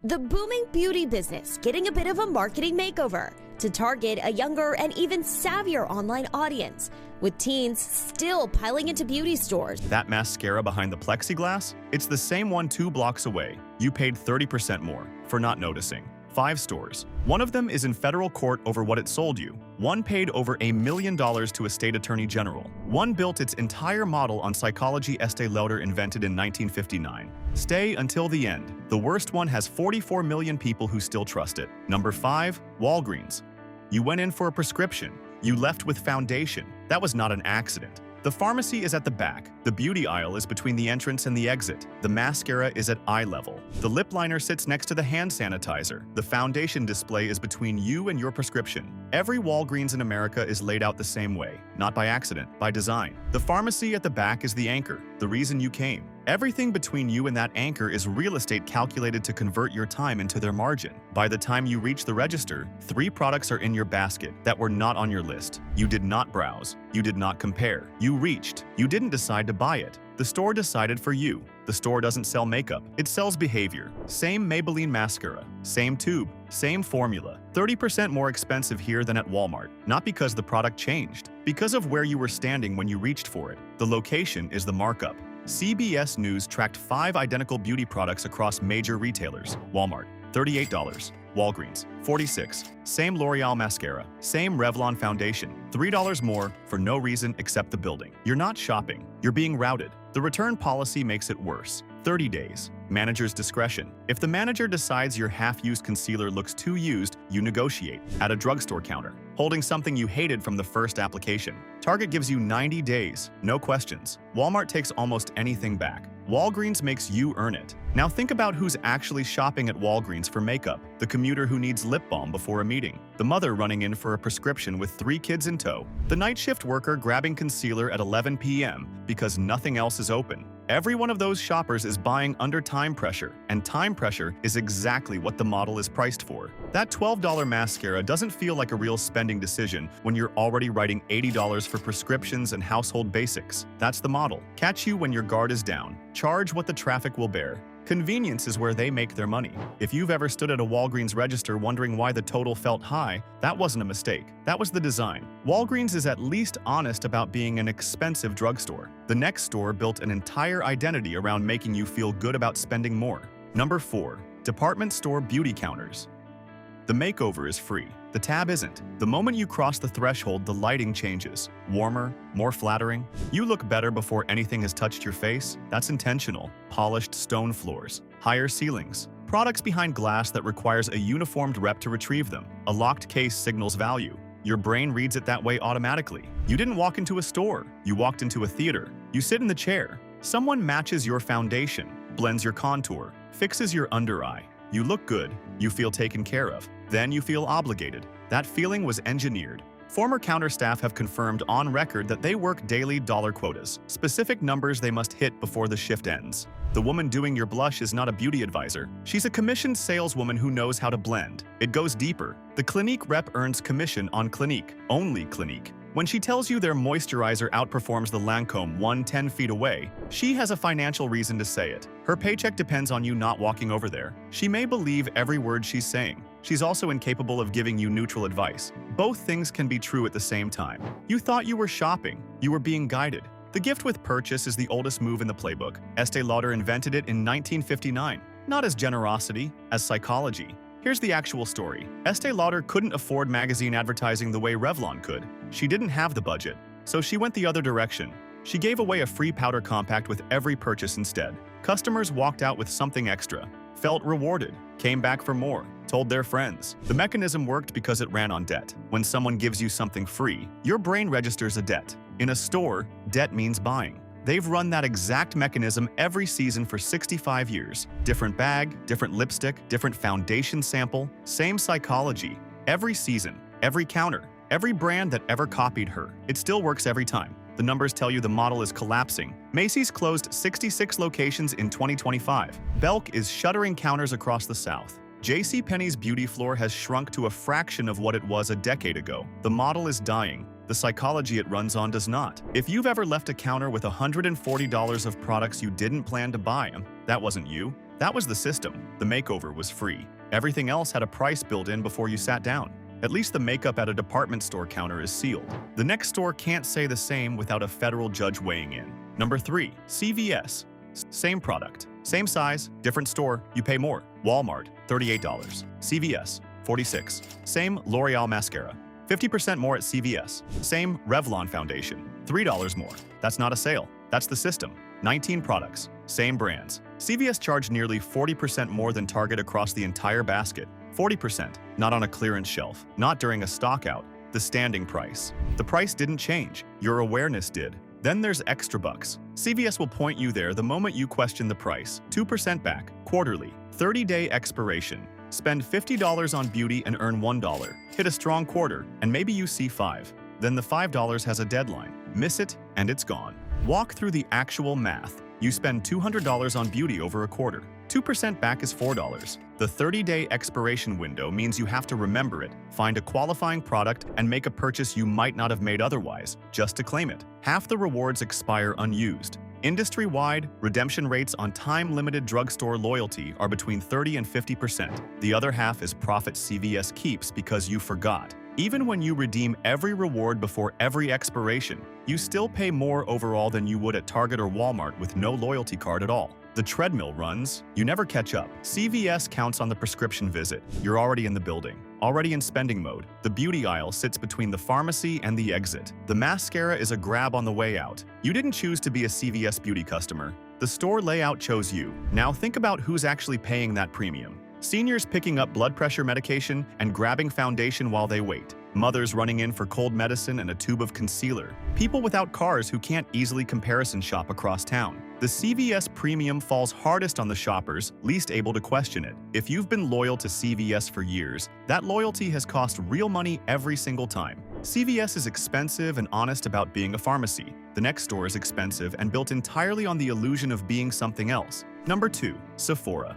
The booming beauty business getting a bit of a marketing makeover to target a younger and even savvier online audience, with teens still piling into beauty stores. That mascara behind the plexiglass? It's the same one 2 blocks away. You paid 30% more for not noticing. 5 stores. One of them is in federal court over what it sold you. One paid over $1 million to a state attorney general. One built its entire model on psychology Estée Lauder invented in 1959. Stay until the end. The worst one has 44 million people who still trust it. Number 5, Walgreens. You went in for a prescription. You left with foundation. That was not an accident. The pharmacy is at the back. The beauty aisle is between the entrance and the exit. The mascara is at eye level. The lip liner sits next to the hand sanitizer. The foundation display is between you and your prescription. Every Walgreens in America is laid out the same way, not by accident, by design. The pharmacy at the back is the anchor, the reason you came. Everything between you and that anchor is real estate calculated to convert your time into their margin. By the time you reach the register, 3 products are in your basket that were not on your list. You did not browse. You did not compare. You reached. You didn't decide to buy it. The store decided for you. The store doesn't sell makeup. It sells behavior. Same Maybelline mascara. Same tube. Same formula. 30% more expensive here than at Walmart. Not because the product changed. Because of where you were standing when you reached for it. The location is the markup. CBS News tracked 5 identical beauty products across major retailers. Walmart, $38. Walgreens, $46. Same L'Oreal mascara. Same Revlon foundation. $3 more for no reason except the building. You're not shopping. You're being routed. The return policy makes it worse. 30 days. Manager's discretion. If the manager decides your half-used concealer looks too used, you negotiate at a drugstore counter, holding something you hated from the first application. Target gives you 90 days, no questions. Walmart takes almost anything back. Walgreens makes you earn it. Now think about who's actually shopping at Walgreens for makeup. The commuter who needs lip balm before a meeting. The mother running in for a prescription with 3 kids in tow. The night shift worker grabbing concealer at 11 p.m. because nothing else is open. Every one of those shoppers is buying under time pressure, and time pressure is exactly what the model is priced for. That $12 mascara doesn't feel like a real spending decision when you're already writing $80 for prescriptions and household basics. That's the model. Catch you when your guard is down. Charge what the traffic will bear. Convenience is where they make their money. If you've ever stood at a Walgreens register wondering why the total felt high, that wasn't a mistake. That was the design. Walgreens is at least honest about being an expensive drugstore. The next store built an entire identity around making you feel good about spending more. Number 4. Department store beauty counters. The makeover is free. The tab isn't. The moment you cross the threshold, the lighting changes. Warmer, more flattering. You look better before anything has touched your face. That's intentional. Polished stone floors. Higher ceilings. Products behind glass that requires a uniformed rep to retrieve them. A locked case signals value. Your brain reads it that way automatically. You didn't walk into a store. You walked into a theater. You sit in the chair. Someone matches your foundation, blends your contour, fixes your under eye. You look good. You feel taken care of. Then you feel obligated. That feeling was engineered. Former counter staff have confirmed on record that they work daily dollar quotas, specific numbers they must hit before the shift ends. The woman doing your blush is not a beauty advisor. She's a commissioned saleswoman who knows how to blend. It goes deeper. The Clinique rep earns commission on Clinique, only Clinique. When she tells you their moisturizer outperforms the Lancome one 10 feet away, she has a financial reason to say it. Her paycheck depends on you not walking over there. She may believe every word she's saying. She's also incapable of giving you neutral advice. Both things can be true at the same time. You thought you were shopping. You were being guided. The gift with purchase is the oldest move in the playbook. Estée Lauder invented it in 1959, not as generosity, as psychology. Here's the actual story. Estée Lauder couldn't afford magazine advertising the way Revlon could. She didn't have the budget, so she went the other direction. She gave away a free powder compact with every purchase instead. Customers walked out with something extra, felt rewarded, came back for more, told their friends. The mechanism worked because it ran on debt. When someone gives you something free, your brain registers a debt. In a store, debt means buying. They've run that exact mechanism every season for 65 years. Different bag, different lipstick, different foundation sample, same psychology. Every season, every counter, every brand that ever copied her. It still works every time. The numbers tell you the model is collapsing. Macy's closed 66 locations in 2025. Belk is shuttering counters across the South. JCPenney's beauty floor has shrunk to a fraction of what it was a decade ago. The model is dying. The psychology it runs on does not. If you've ever left a counter with $140 of products you didn't plan to buy, that wasn't you. That was the system. The makeover was free. Everything else had a price built in before you sat down. At least the makeup at a department store counter is sealed. The next store can't say the same without a federal judge weighing in. Number 3. CVS. Same product. Same size, different store, you pay more. Walmart, $38. CVS, $46. Same L'Oreal mascara. 50% more at CVS. Same Revlon foundation. $3 more. That's not a sale. That's the system. 19 products. Same brands. CVS charged nearly 40% more than Target across the entire basket. 40%. Not on a clearance shelf. Not during a stockout. The standing price. The price didn't change. Your awareness did. Then there's extra bucks. CVS will point you there the moment you question the price. 2% back. Quarterly. 30-day expiration. Spend $50 on beauty and earn $1. Hit a strong quarter, and maybe you see 5. Then the $5 has a deadline. Miss it, and it's gone. Walk through the actual math. You spend $200 on beauty over a quarter. 2% back is $4. The 30-day expiration window means you have to remember it, find a qualifying product, and make a purchase you might not have made otherwise, just to claim it. Half the rewards expire unused. Industry-wide, redemption rates on time-limited drugstore loyalty are between 30 and 50%. The other half is profit CVS keeps because you forgot. Even when you redeem every reward before every expiration, you still pay more overall than you would at Target or Walmart with no loyalty card at all. The treadmill runs, you never catch up. CVS counts on the prescription visit. You're already in the building, already in spending mode. The beauty aisle sits between the pharmacy and the exit. The mascara is a grab on the way out. You didn't choose to be a CVS beauty customer. The store layout chose you. Now think about who's actually paying that premium. Seniors picking up blood pressure medication and grabbing foundation while they wait. Mothers running in for cold medicine and a tube of concealer. People without cars who can't easily comparison shop across town. The CVS premium falls hardest on the shoppers, least able to question it. If you've been loyal to CVS for years, that loyalty has cost real money every single time. CVS is expensive and honest about being a pharmacy. The next store is expensive and built entirely on the illusion of being something else. Number 2. Sephora.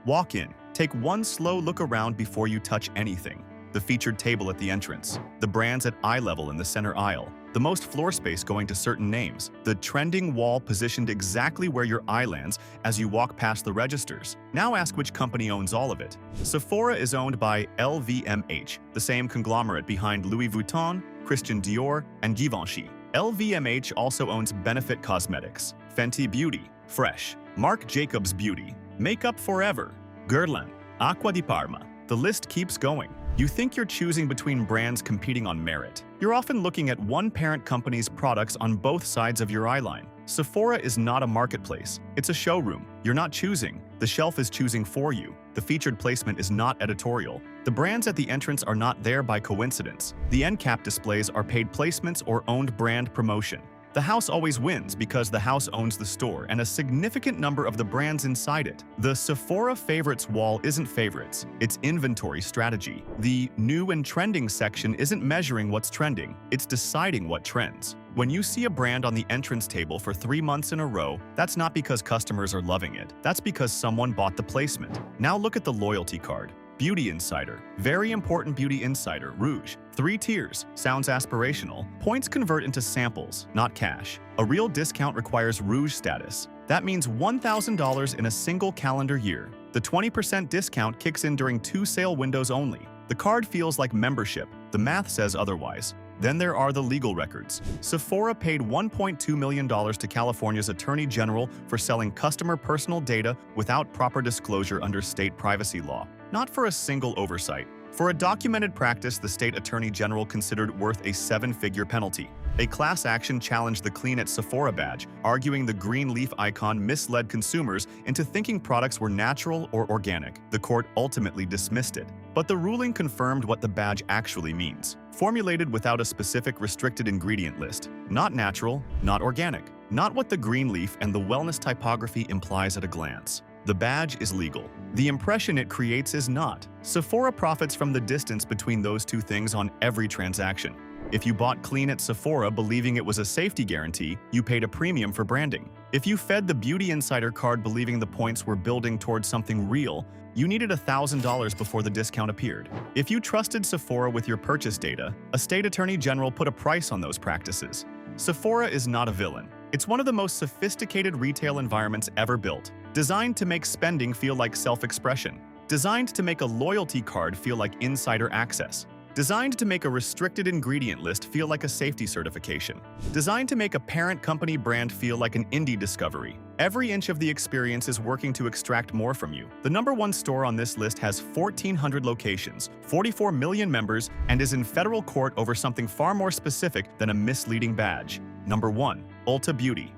Walk in. Take one slow look around before you touch anything. The featured table at the entrance. The brands at eye level in the center aisle. The most floor space going to certain names. The trending wall positioned exactly where your eye lands as you walk past the registers. Now ask which company owns all of it. Sephora is owned by LVMH, the same conglomerate behind Louis Vuitton, Christian Dior, and Givenchy. LVMH also owns Benefit Cosmetics, Fenty Beauty, Fresh, Marc Jacobs Beauty, Makeup Forever, Guerlain, Acqua di Parma. The list keeps going. You think you're choosing between brands competing on merit. You're often looking at one parent company's products on both sides of your eye line. Sephora is not a marketplace. It's a showroom. You're not choosing. The shelf is choosing for you. The featured placement is not editorial. The brands at the entrance are not there by coincidence. The end cap displays are paid placements or owned brand promotion. The house always wins because the house owns the store and a significant number of the brands inside it. The Sephora favorites wall isn't favorites, it's inventory strategy. The new and trending section isn't measuring what's trending, it's deciding what trends. When you see a brand on the entrance table for 3 months in a row, that's not because customers are loving it. That's because someone bought the placement. Now look at the loyalty card. Beauty Insider. Very important Beauty Insider. Rouge. 3 tiers. Sounds aspirational. Points convert into samples, not cash. A real discount requires Rouge status. That means $1,000 in a single calendar year. The 20% discount kicks in during 2 sale windows only. The card feels like membership. The math says otherwise. Then there are the legal records. Sephora paid $1.2 million to California's Attorney General for selling customer personal data without proper disclosure under state privacy law. Not for a single oversight. For a documented practice the state attorney general considered worth a 7-figure penalty. A class action challenged the Clean at Sephora badge, arguing the green leaf icon misled consumers into thinking products were natural or organic. The court ultimately dismissed it. But the ruling confirmed what the badge actually means. Formulated without a specific restricted ingredient list. Not natural, not organic. Not what the green leaf and the wellness typography implies at a glance. The badge is legal. The impression it creates is not. Sephora profits from the distance between those two things on every transaction. If you bought Clean at Sephora believing it was a safety guarantee, you paid a premium for branding. If you fed the Beauty Insider card believing the points were building towards something real, you needed $1,000 before the discount appeared. If you trusted Sephora with your purchase data, a state attorney general put a price on those practices. Sephora is not a villain. It's one of the most sophisticated retail environments ever built, designed to make spending feel like self-expression, designed to make a loyalty card feel like insider access, designed to make a restricted ingredient list feel like a safety certification, designed to make a parent company brand feel like an indie discovery. Every inch of the experience is working to extract more from you. The #1 store on this list has 1,400 locations, 44 million members, and is in federal court over something far more specific than a misleading badge. Number 1. Ulta Beauty.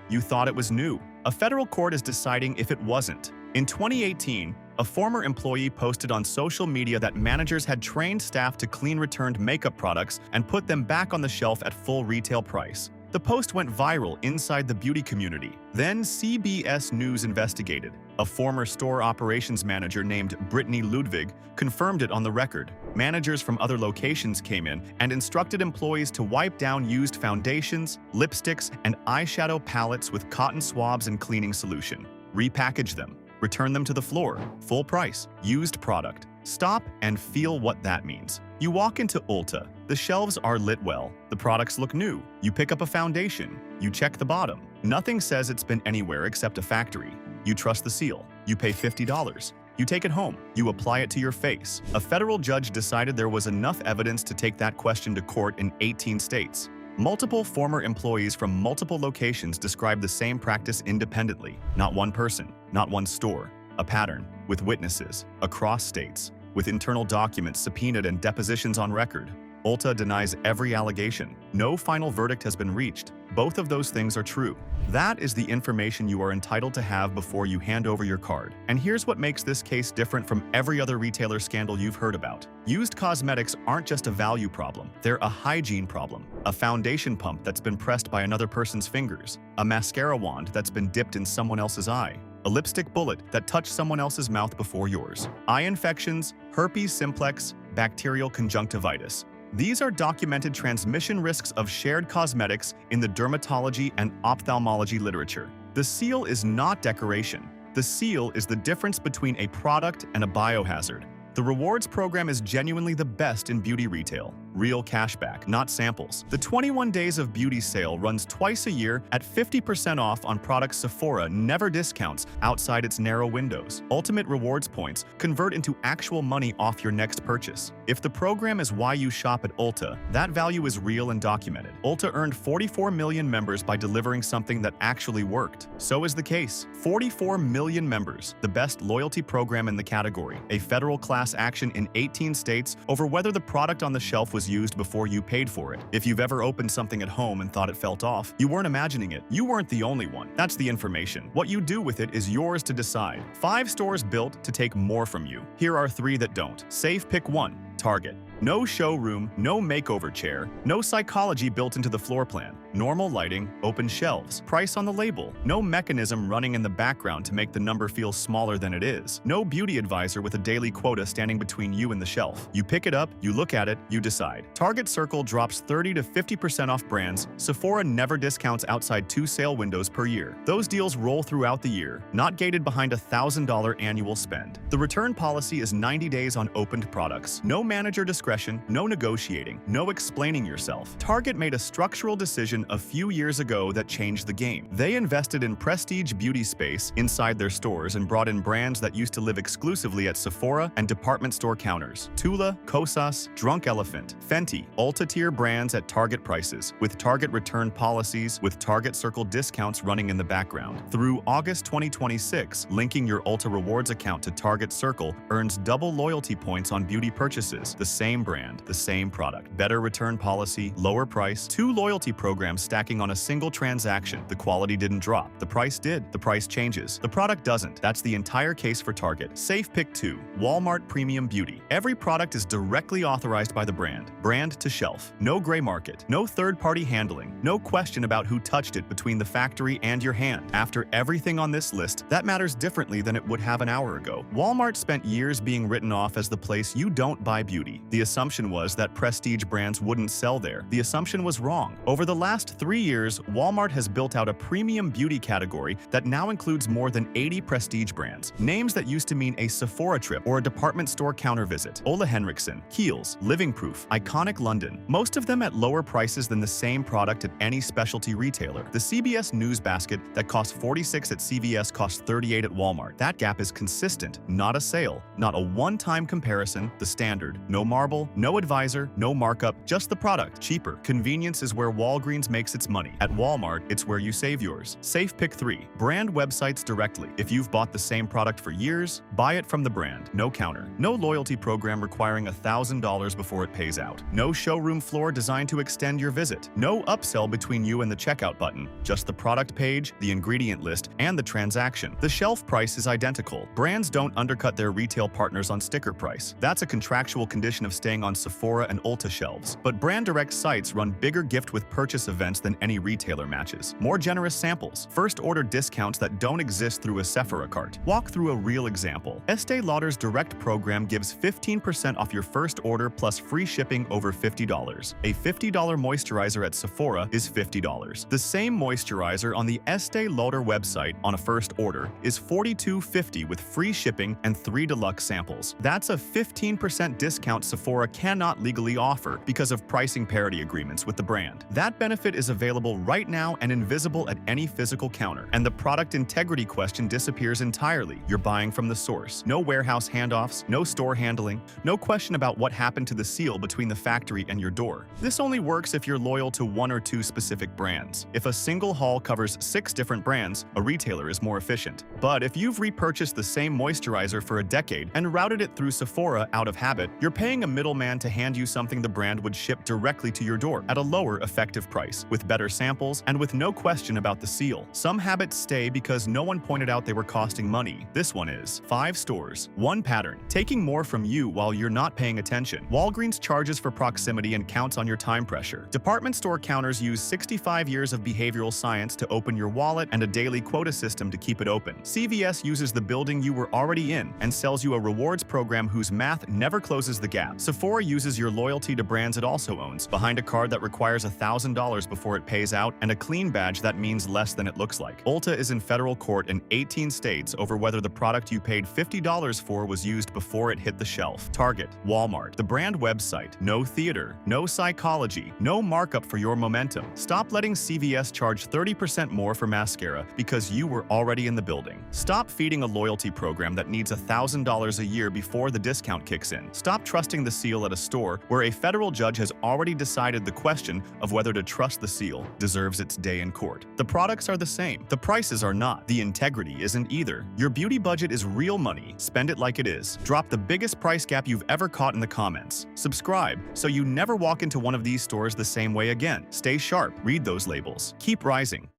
You thought it was new. A federal court is deciding if it wasn't. In 2018, a former employee posted on social media that managers had trained staff to clean returned makeup products and put them back on the shelf at full retail price. The post went viral inside the beauty community. Then CBS News investigated. A former store operations manager named Brittany Ludwig confirmed it on the record. Managers from other locations came in and instructed employees to wipe down used foundations, lipsticks, and eyeshadow palettes with cotton swabs and cleaning solution. Repackage them. Return them to the floor. Full price. Used product. Stop and feel what that means. You walk into Ulta. The shelves are lit well. The products look new. You pick up a foundation. You check the bottom. Nothing says it's been anywhere except a factory. You trust the seal. You pay $50. You take it home. You apply it to your face. A federal judge decided there was enough evidence to take that question to court in 18 states. Multiple former employees from multiple locations described the same practice independently. Not one person, not one store. A pattern, with witnesses, across states, with internal documents subpoenaed and depositions on record. Ulta denies every allegation. No final verdict has been reached. Both of those things are true. That is the information you are entitled to have before you hand over your card. And here's what makes this case different from every other retailer scandal you've heard about. Used cosmetics aren't just a value problem, they're a hygiene problem. A foundation pump that's been pressed by another person's fingers. A mascara wand that's been dipped in someone else's eye. A lipstick bullet that touched someone else's mouth before yours. Eye infections, herpes simplex, bacterial conjunctivitis. These are documented transmission risks of shared cosmetics in the dermatology and ophthalmology literature. The seal is not decoration. The seal is the difference between a product and a biohazard. The rewards program is genuinely the best in beauty retail. Real cashback, not samples. The 21 Days of Beauty sale runs twice a year at 50% off on products Sephora never discounts outside its narrow windows. Ultimate rewards points convert into actual money off your next purchase. If the program is why you shop at Ulta, that value is real and documented. Ulta earned 44 million members by delivering something that actually worked. So is the case. 44 million members, the best loyalty program in the category. A federal class action in 18 states over whether the product on the shelf was used before you paid for it. If you've ever opened something at home and thought it felt off, you weren't imagining it. You weren't the only one. That's the information. What you do with it is yours to decide. 5 stores built to take more from you. Here are 3 that don't. Safe pick 1. Target. No showroom, no makeover chair, no psychology built into the floor plan. Normal lighting, open shelves, price on the label, no mechanism running in the background to make the number feel smaller than it is, no beauty advisor with a daily quota standing between you and the shelf. You pick it up, you look at it, you decide. Target Circle drops 30 to 50% off brands. Sephora never discounts outside 2 sale windows per year. Those deals roll throughout the year, not gated behind a $1,000 annual spend. The return policy is 90 days on opened products. No manager discretion, no negotiating, no explaining yourself. Target made a structural decision a few years ago that changed the game. They invested in prestige beauty space inside their stores and brought in brands that used to live exclusively at Sephora and department store counters. Tula, Kosas, Drunk Elephant, Fenty, Ulta-tier brands at Target prices, with Target return policies, with Target Circle discounts running in the background. Through August 2026, linking your Ulta Rewards account to Target Circle earns double loyalty points on beauty purchases. The same brand, the same product. Better return policy, lower price, 2 loyalty programs stacking on a single transaction. The quality didn't drop. The price did. The price changes. The product doesn't. That's the entire case for Target. Safe pick 2. Walmart Premium Beauty. Every product is directly authorized by the brand. Brand to shelf. No gray market. No third-party handling. No question about who touched it between the factory and your hand. After everything on this list, that matters differently than it would have an hour ago. Walmart spent years being written off as the place you don't buy Beauty. The assumption was that prestige brands wouldn't sell there. The assumption was wrong. Over the last 3 years, Walmart has built out a premium beauty category that now includes more than 80 prestige brands. Names that used to mean a Sephora trip or a department store counter visit. Ole Henriksen, Kiehl's, Living Proof, Iconic London. Most of them at lower prices than the same product at any specialty retailer. The CVS News Basket that costs $46 at CVS costs $38 at Walmart. That gap is consistent, not a sale, not a one-time comparison, the standard. No marble, no advisor, no markup, just the product, cheaper. Convenience is where Walgreens makes its money. At Walmart, it's where you save yours. Safe Pick 3. Brand websites directly. If you've bought the same product for years, buy it from the brand. No counter. No loyalty program requiring $1,000 before it pays out. No showroom floor designed to extend your visit. No upsell between you and the checkout button. Just the product page, the ingredient list, and the transaction. The shelf price is identical. Brands don't undercut their retail partners on sticker price. That's a contractual condition of staying on Sephora and Ulta shelves. But brand direct sites run bigger gift with purchase events than any retailer matches. More generous samples. First order discounts that don't exist through a Sephora cart. Walk through a real example. Estée Lauder's direct program gives 15% off your first order plus free shipping over $50. A $50 moisturizer at Sephora is $50. The same moisturizer on the Estée Lauder website on a first order is $42.50 with free shipping and 3 deluxe samples. That's a 15% discount Sephora cannot legally offer because of pricing parity agreements with the brand. That benefit is available right now and invisible at any physical counter, and the product integrity question disappears entirely. You're buying from the source. No warehouse handoffs, no store handling, no question about what happened to the seal between the factory and your door. This only works if you're loyal to 1 or 2 specific brands. If a single haul covers 6 different brands, a retailer is more efficient. But if you've repurchased the same moisturizer for a decade and routed it through Sephora out of habit, you're paying a middleman to hand you something the brand would ship directly to your door at a lower effective price, with better samples and with no question about the seal. Some habits stay because no one pointed out they were costing money. This one is 5 stores, 1 pattern, taking more from you while you're not paying attention. Walgreens charges for proximity and counts on your time pressure. Department store counters use 65 years of behavioral science to open your wallet and a daily quota system to keep it open. CVS uses the building you were already in and sells you a rewards program whose math never closes the gap. Sephora uses your loyalty to brands it also owns, behind a card that requires $1,000 before it pays out and a clean badge that means less than it looks like. Ulta is in federal court in 18 states over whether the product you paid $50 for was used before it hit the shelf. Target, Walmart, the brand website, no theater, no psychology, no markup for your momentum. Stop letting CVS charge 30% more for mascara because you were already in the building. Stop feeding a loyalty program that needs $1,000 a year before the discount kicks in. Stop trusting the seal at a store where a federal judge has already decided the question of whether to trust the seal deserves its day in court. The products are the same. The prices are not. The integrity isn't either. Your beauty budget is real money. Spend it like it is. Drop the biggest price gap you've ever caught in the comments. Subscribe so you never walk into one of these stores the same way again. Stay sharp. Read those labels. Keep rising.